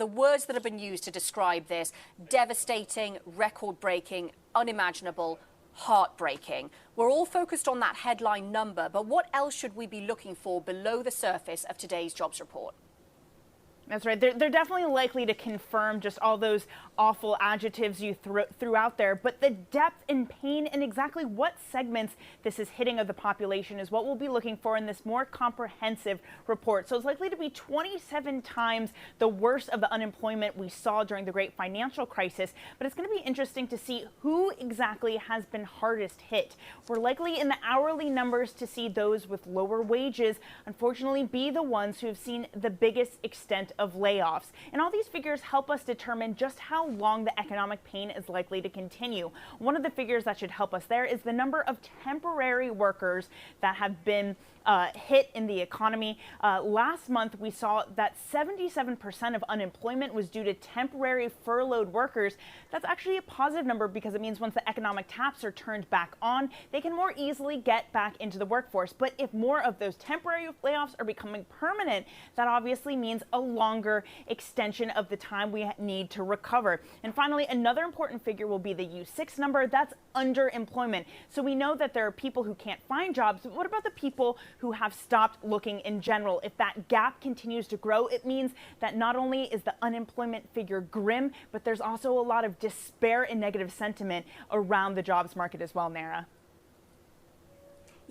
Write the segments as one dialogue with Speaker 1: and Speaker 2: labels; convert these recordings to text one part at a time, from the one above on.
Speaker 1: The words that have been used to describe this: devastating, record-breaking, unimaginable, heartbreaking. We're all focused on that headline number, but what else should we be looking for below the surface of today's jobs report?
Speaker 2: That's right. They're definitely likely to confirm just all those awful adjectives you threw out there. But the depth and pain and exactly what segments this is hitting of the population is what we'll be looking for in this more comprehensive report. So it's likely to be 27 times the worst of the unemployment we saw during the great financial crisis. But it's going to be interesting to see who exactly has been hardest hit. We're likely in the hourly numbers to see those with lower wages, unfortunately, be the ones who have seen the biggest extent of layoffs. And all these figures help us determine just how long the economic pain is likely to continue. One of the figures that should help us there is the number of temporary workers that have been hit in the economy. Last month, we saw that 77% of unemployment was due to temporary furloughed workers. That's actually a positive number because it means once the economic taps are turned back on, they can more easily get back into the workforce. But if more of those temporary layoffs are becoming permanent, that obviously means a longer extension of the time we need to recover. And finally, another important figure will be the U6 number. That's underemployment. So we know that there are people who can't find jobs, but what about the people who have stopped looking in general? If that gap continues to grow, it means that not only is the unemployment figure grim, but there's also a lot of despair and negative sentiment around the jobs market as well, Nara.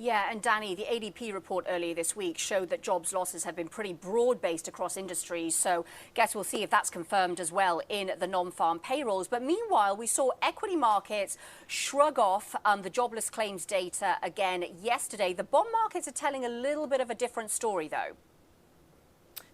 Speaker 1: Yeah, and Dani, the ADP report earlier this week showed that jobs losses have been pretty broad-based across industries. So guess we'll see if that's confirmed as well in the non-farm payrolls. But meanwhile, we saw equity markets shrug off the jobless claims data again yesterday. The bond markets are telling a little bit of a different story, though.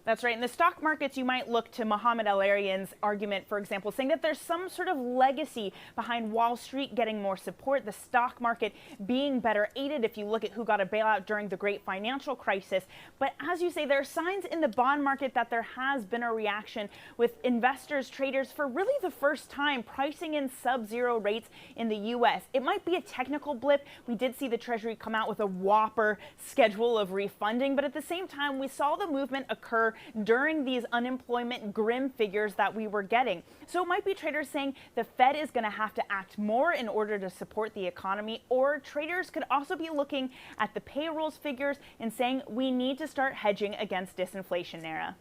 Speaker 2: That's right. In the stock markets, you might look to Mohamed El-Erian's argument, for example, saying that there's some sort of legacy behind Wall Street getting more support, the stock market being better aided if you look at who got a bailout during the great financial crisis. But as you say, there are signs in the bond market that there has been a reaction with investors, traders, for really the first time pricing in sub-zero rates in the U.S. It might be a technical blip. We did see the Treasury come out with a whopper schedule of refunding, but at the same time, we saw the movement occur during these unemployment grim figures that we were getting. So it might be traders saying the Fed is going to have to act more in order to support the economy, or traders could also be looking at the payrolls figures and saying we need to start hedging against disinflation, Nara.